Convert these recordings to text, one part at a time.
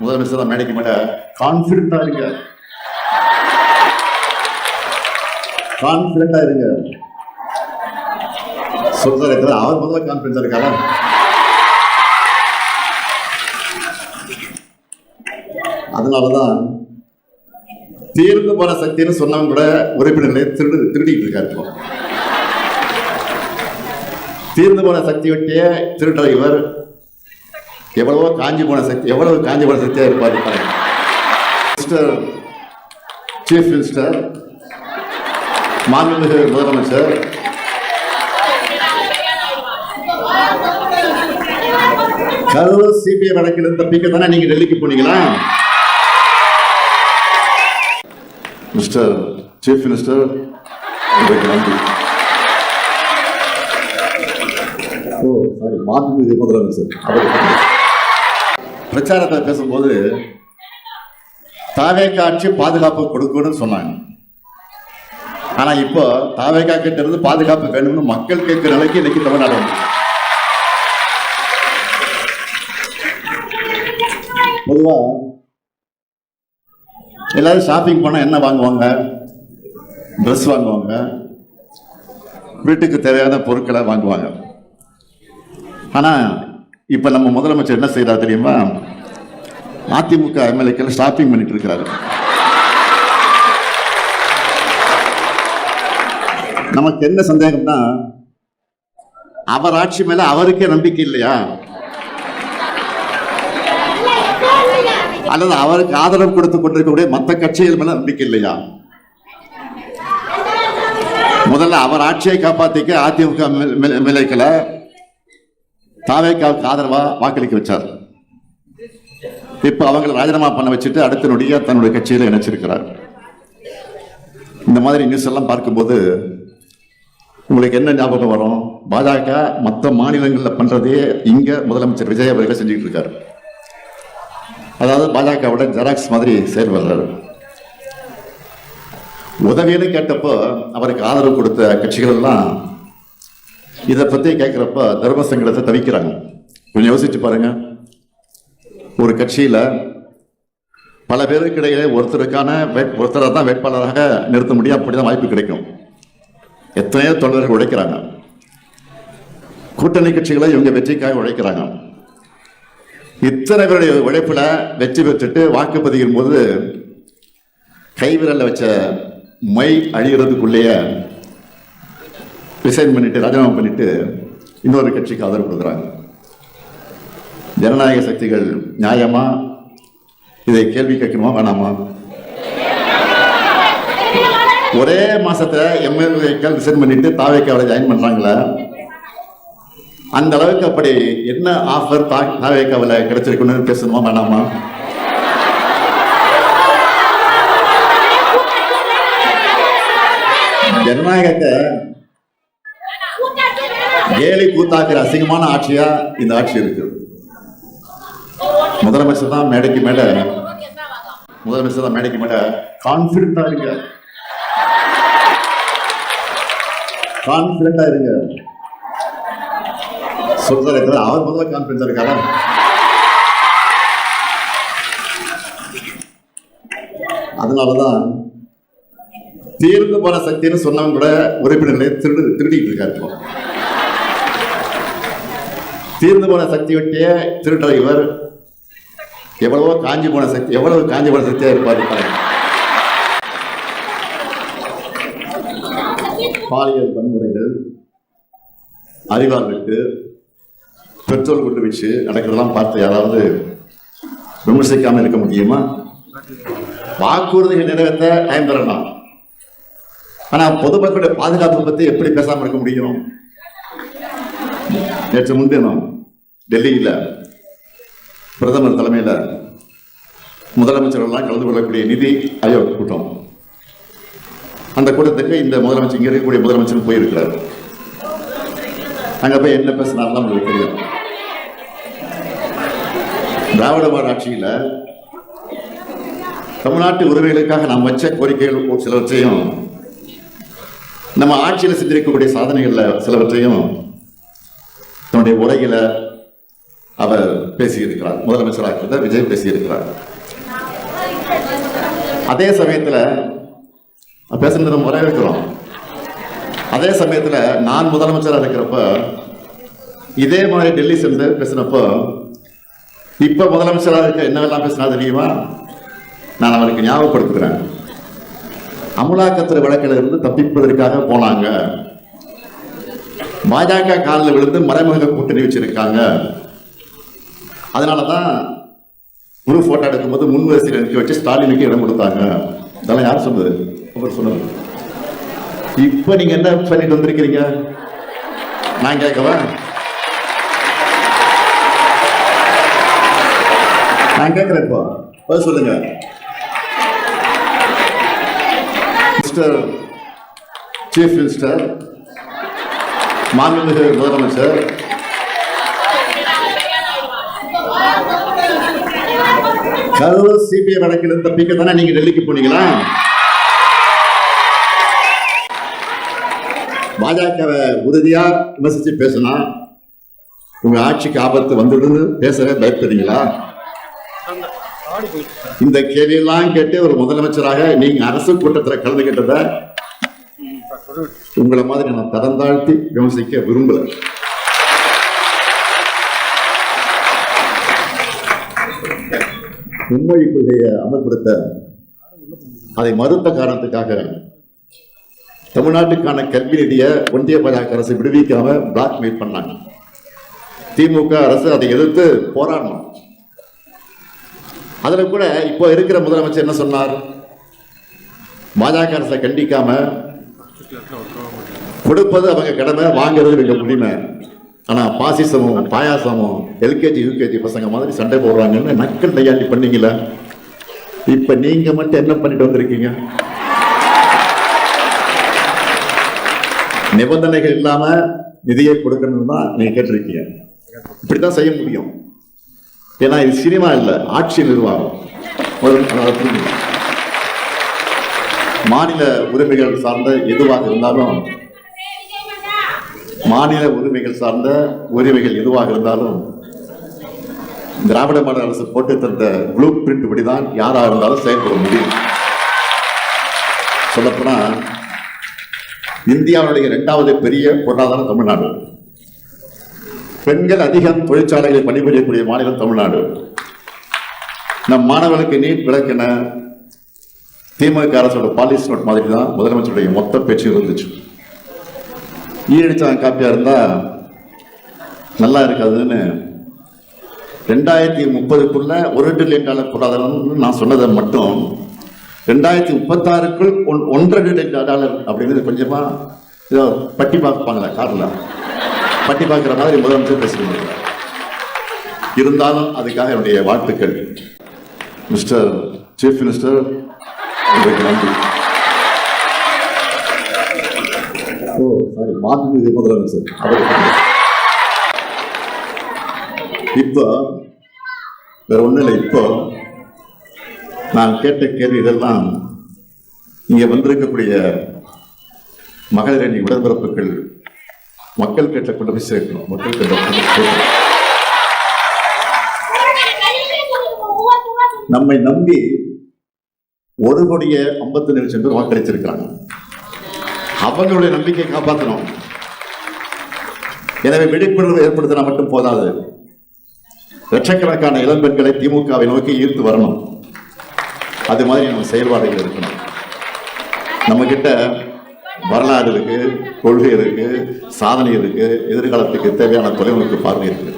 முதலமைச்சர் தான் மேடைக்கு மேல கான்பிடண்டா இருங்க, கான்பிடண்டா இருங்க சொல்றாரு. அவர் முதல்ல கான்பிடண்டா இருக்காரா? அதனாலதான் தீர்ந்து போன சக்தின்னு சொன்னவங்க கூட உறுப்பினர்களை திருடிட்டு இருக்காரு. தீர்ந்து போன சக்தி ஒட்டிய திருடுற இவர் எவ்வளவோ காஞ்சி போன சக்தி, எவ்வளவு காஞ்சி போன சக்தியா இருப்பாரு. மினிஸ்டர், சீஃப் மினிஸ்டர், மாண்புமிகு முதலமைச்சர் கரூர் சிபிஐ வழக்கில் தப்பிக்க தானே நீங்க டெல்லிக்கு போனீங்களா? மிஸ்டர் சீஃப் மினிஸ்டர், நன்றி. மாண்புமிகு முதலமைச்சர் பிரச்சாரத்தை பேசும்போது தாவேக ஆட்சி பாதுகாப்பு கொடுக்கணும்னு சொன்னாங்க. ஆனா இப்போ தாவேக கிட்ட இருந்து பாதுகாப்பு வேணும்னு மக்கள் கேட்கிற நிலைக்கு இன்னைக்கு தமிழ்நாடு வந்து. பொதுவா எல்லாரும் ஷாப்பிங் போனா என்ன வாங்குவாங்க? ட்ரெஸ் வாங்குவாங்க, வீட்டுக்கு தேவையான பொருட்களை வாங்குவாங்க. ஆனா இப்ப நம்ம முதலமைச்சர் என்ன செய்யறாரு தெரியுமா? அதிமுக எம்எல்ஏக்கள் ஷாப்பிங் பண்ணிட்டு இருக்கிறாரு. நமக்கு என்ன சந்தேகம்னா, அவர் ஆட்சி மேல அவருக்கே நம்பிக்கை இல்லையா, அல்லது அவருக்கு ஆதரவு கொடுத்து கொண்டிருக்கக்கூடிய மற்ற கட்சிகள் மேல நம்பிக்கை இல்லையா? முதல்ல அவர் ஆட்சியை காப்பாத்திக்க அதிமுக எம்எல்ஏக்களை தாவேக்காவுக்கு ஆதரவா வாக்களிக்க வச்சார். இப்ப அவங்களை ராஜினாமா பண்ண வச்சுட்டு அடுத்த நொடியா தன்னுடைய கட்சியில இணைச்சிருக்கிறார். இந்த மாதிரி நியூஸ் எல்லாம் பார்க்கும்போது உங்களுக்கு என்ன ஞாபகம் வரும்? பாஜக மற்ற மாநிலங்களில் பண்றதே இங்க முதலமைச்சர் விஜய் அவர்கள் செஞ்சுட்டு இருக்காரு. அதாவது பாஜகவோட ஜெராக்ஸ் மாதிரி செயல்படுறாரு. உதவின்னு கேட்டப்போ அவருக்கு ஆதரவு கொடுத்த கட்சிகள் எல்லாம் இதை பத்தி கேட்கிறப்ப தர்ம சங்கடத்தை தவிக்கிறாங்க. கொஞ்சம் யோசிச்சு பாருங்க. ஒரு கட்சியில பல பேருக்கு இடையே ஒருத்தரை தான் வேட்பாளராக நிறுத்த முடியும், அப்படிதான் வாய்ப்பு கிடைக்கும். எத்தனையோ தொண்டர்கள் உழைக்கிறாங்க. கூட்டணி கட்சிகளை இவங்க வெற்றிக்காக உழைக்கிறாங்க. இத்தனை பேருடைய உழைப்புல வெற்றி பெற்றுட்டு வாக்குப்பதிவின் போது கைவிரல்ல வச்ச மை அழிகிறதுக்குள்ளேயே ரிசைன் பண்ணிட்டு ராஜினாமா பண்ணிட்டு இன்னொரு கட்சிக்கு ஆதரவு கொடுக்குறாங்க. ஜனநாயக சக்திகள் நியாயமா? இதை கேள்வி கேட்கணுமா வேணாமா? ஒரே மாசத்துல எம்எல்ஏக்கள் ரிசைன் பண்ணிட்டு தாவேக்காவை ஜாயின் பண்றாங்களே, அந்த அளவுக்கு அப்படி என்ன ஆஃபர் தாவேக்காவில் கிடைச்சிருக்குன்னு பேசணுமா வேணாமா? ஜனநாயகத்தை ஏழை கூத்தாக்குற அசிங்கமான ஆட்சியா இந்த ஆட்சி இருக்கு. முதலமைச்சர் தான் மேடைக்கு மேட கான்பிடண்டா இருங்க, கான்பிடண்டா இருங்க சொல்றாரு. அவர் முதல்ல கான்பிடண்டா இருக்காரா? அதனாலதான் தீர்ந்து போன சக்தின்னு சொன்னவங்க கூட உறுப்பினர்களை திருடிட்டு இருக்காரு. தீர்ந்து போன சக்தி ஒட்டிய திருடுற இவர் எவ்வளவோ காஞ்சி போன சக்தி, எவ்வளவு காஞ்சி போன சக்தியா இருப்பாரு. பாலியல் வன்முறைகள், அறிவால் வெட்டு, பெட்ரோல் குண்டு வச்சு நடக்கிறதெல்லாம் பார்த்து யாராவது விமர்சிக்காம இருக்க முடியுமா? வாக்குறுதிகள் நிறைவேற்ற டைம் தரலாம், ஆனா பொதுமக்களுடைய பாதுகாப்பு பத்தி எப்படி பேசாம இருக்க முடியும்? நேற்று முன்தினம் டெல்லியில பிரதமர் தலைமையில முதலமைச்சர்கள் கலந்து கொள்ளக்கூடிய நிதி ஆயோக் கூட்டம். அந்த கூட்டத்துக்கு இந்த முதலமைச்சர், இங்க இருக்கக்கூடிய முதலமைச்சர் போயிருக்கிறார். அங்க போய் என்ன பேசினார் உங்களுக்கு தெரியும். திராவிட மாடல் ஆட்சியில தமிழ்நாட்டு உரிமைகளுக்காக நாம் வச்ச கோரிக்கைகள் சிலவற்றையும், நம்ம ஆட்சியில் செஞ்சிருக்கக்கூடிய சாதனைகள்ல சிலவற்றையும் தன்னுடைய உரையில அவர் பேசியிருக்கிறார். முதலமைச்சராக இருந்த விஜய் பேசியிருக்கிறார். அதே சமயத்தில் பேசுறது நம்ம வரவேற்கிறோம். அதே சமயத்தில் நான் முதலமைச்சராக இருக்கிறப்ப இதே மாதிரி டெல்லி சென்று பேசினப்போ இப்ப முதலமைச்சராக இருக்க என்னவெல்லாம் பேசினா தெரியுமா? நான் அவருக்கு ஞாபகப்படுத்துகிறேன். அமலாக்கத்துறை வழக்கில் இருந்து தப்பிப்பதற்காக போனாங்க, பாஜக காலில் விழுந்து மறைமுக கூட்டணி வச்சிருக்காங்க, அதனாலதான் ஒரு போட்டோ எடுக்கும்போது முன்வரிசையில் நிற்க வச்சு ஸ்டாலினுக்கு இடம் கொடுத்தாங்க. இதெல்லாம் யார் சொன்னது? அவர் சொன்னது. இப்ப நீங்க என்ன பண்ணிட்டு வந்திருக்கிறீங்க? நான் கேட்கவா? நான் கேட்கிறேன். இப்போ பதில் சொல்லுங்க. மிஸ்டர் சீஃப் மினிஸ்டர், மாண்புமிகு முதலமைச்சர், கரூர் சிபிஐ வழக்கில் தப்பிக்க தானே நீங்க டெல்லிக்கு போனீங்களா? பாஜகவை உறுதியா விமர்சிச்சு பேசினா உங்க ஆட்சிக்கு ஆபத்து வந்துடுது பேசவே பயப்படுறீங்களா? இந்த கேள்வியெல்லாம் கேட்டு ஒரு முதலமைச்சராக நீங்க அரசு கூட்டத்தில் கலந்துகிட்டத உங்களை மாதிரி நான் தரம் தாழ்த்தி விமர்சிக்க விரும்பல. மும்மொழி கொள்கையை அமல்படுத்த அதை மறுத்த காரணத்துக்காக தமிழ்நாட்டுக்கான கல்வி நிதியை ஒன்றிய பாஜக அரசு விடுவிக்காம பிளாக்மெயில் பண்ணாங்க. திமுக அரசு அதை எதிர்த்து போராடணும். அதுல கூட இப்போ இருக்கிற முதலமைச்சர் என்ன சொன்னார்? பாஜக அரசை கண்டிக்காம கொடுப்பது அவங்க கடமை, வாங்குறது எங்க உரிமை, ஆனா பாசிசமும் பாயாசமும் எல்கேஜி யூகேஜி பசங்க மாதிரி சண்டை போடுறாங்கன்னு நக்கல் கையாண்டி பண்ணீங்கள. இப்ப நீங்க மட்டும் என்ன பண்ணிட்டு வந்திருக்கீங்க? நிபந்தனைகள் இல்லாம நிதியை கொடுக்கணும் தான் நீங்க கேட்டிருக்கீங்க. இப்படித்தான் செய்ய முடியும். ஏன்னா இது சினிமா இல்ல, ஆட்சி நிர்வாகம். மாநில உரிமைகள் சார்ந்த எதுவாக இருந்தாலும் எதுவாக இருந்தாலும் திராவிட மாடல் அரசு போட்டு தந்த ப்ளூ பிரிண்ட் படிதான் யாரா இருந்தாலும் செயல்பட முடியும். சொல்லப்போனா இந்தியாவுடைய 2வது பெரிய பொருளாதாரம் தமிழ்நாடு. பெண்கள் அதிகம் தொழிற்சாலைகளில் பணிபுரியக்கூடிய மாநிலம் தமிழ்நாடு. நம் மாணவர்களுக்கு நீட் விளக்கென திமுக அரசோட பாலிசி நோட் மாதிரி தான் முதலமைச்சருடைய மொத்த பேச்சு இருந்துச்சு. ஈரடிச்சாங்க காப்பியா இருந்தா நல்லா இருக்காதுன்னு 2030க்குள்ள $1 டிரில்லியன் பொருளாதாரம் நான் சொன்னதை மட்டும் 2036க்குள் $1.5 டிரில்லியன் அப்படிங்கிறது கொஞ்சமா பட்டி பார்ப்பாங்களா கார்ல பட்டி பார்க்கிற மாதிரி முதலமைச்சர் பேசுறீங்க. இருந்தாலும் அதுக்காக என்னுடைய வாழ்த்துக்கள். மிஸ்டர் சீஃப் மினிஸ்டர், உங்களுக்கு நன்றி. மாண்புமிகு முதலமைச்சர், இப்போ வேற ஒண்ணும் இல்லை. இப்போ நான் கேட்ட கேள்வி இதெல்லாம் இங்க வந்திருக்கக்கூடிய மகளிர் அணி உடன்பிறப்புகள் மக்கள் கேட்ட கொண்டு போய் சேர்க்கணும். மக்கள் கேட்ட நம்மை நம்பி 1,57,00,000 பேர் வாக்களிச்சிருக்கிறாங்க. அவங்களுடைய நம்பிக்கை காப்பாற்றணும். எனவே விழிப்புணர்வு ஏற்படுத்தினா மட்டும் போதாது. லட்சக்கணக்கான இளம்பெண்களை திமுகவை நோக்கி ஈர்த்து வரணும். அது மாதிரி நம்ம செயல்பாடுகள் இருக்கணும். நம்ம கிட்ட வரலாறு இருக்கு, கொள்கை இருக்கு, சாதனை இருக்கு, எதிர்காலத்துக்கு தேவையான தொலைநோக்கு பார்வை இருக்கு.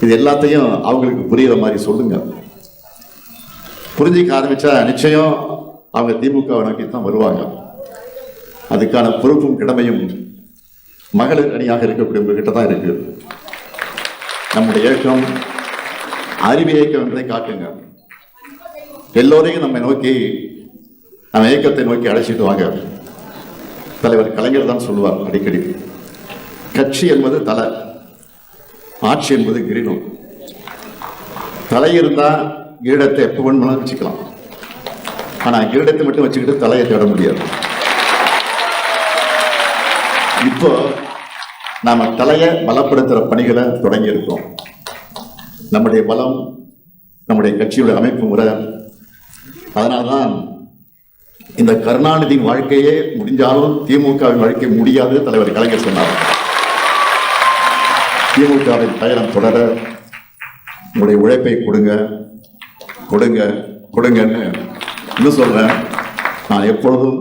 இது எல்லாத்தையும் அவங்களுக்கு புரியுற மாதிரி சொல்லுங்க. புரிஞ்சிக்க ஆரம்பிச்சா நிச்சயம் அவங்க திமுகவை நோக்கி தான் வருவாங்க. அதுக்கான பொறுப்பும் கடமையும் மகளிர் அணியாக இருக்கக்கூடிய உங்ககிட்ட தான் இருக்கு. நம்முடைய இயக்கம் அறிவு இயக்கம் என்பதை காட்டுங்க. எல்லோரையும் நம்ம நோக்கி, நம்ம இயக்கத்தை நோக்கி அழைச்சிட்டு வாங்க. தலைவர் கலைஞர் தான் சொல்லுவார் அடிக்கடி, கட்சி என்பது தலை, ஆட்சி என்பது கிரீடம். தலை இருந்தா கிரீடத்தை எப்ப வேணும்னாலும் வச்சுக்கலாம். ஆனா கிரீடத்தை மட்டும் வச்சுக்கிட்டு தலையை தேட முடியாது. இப்போ நாம தலையை பலப்படுத்துற பணிகளை தொடங்கி இருக்கோம். நம்முடைய பலம், நம்முடைய கட்சியுடைய அமைப்பு முறை. அதனால்தான் இந்த கருணாநிதியின் வாழ்க்கையே முடிஞ்சாலும் திமுகவின் வாழ்க்கை முடியாது தலைவர் கலைஞர் சொன்னார். திமுகவின் பயணம் தொடர உங்களுடைய உழைப்பை கொடுங்க கொடுங்க கொடுங்கன்னு இன்னும் சொல்றேன். நான் எப்பொழுதும்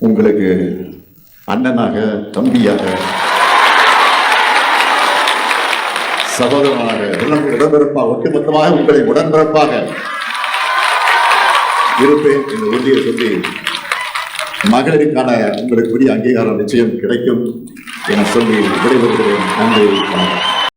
உங்களுக்கு அண்ணனாக, தம்பியாக, சகோதரனாக, உடன்பிறப்பாக, ஒட்டுமொத்தமாக உங்களை உடன்பிறப்பாக இருப்பேன் என்ற உறுதியை சொல்லி, மகளிருக்கான உங்களுக்குரிய அங்கீகாரம் நிச்சயம் கிடைக்கும் என சொல்லி விடைபெறுகிறேன். நன்றி, வணக்கம்.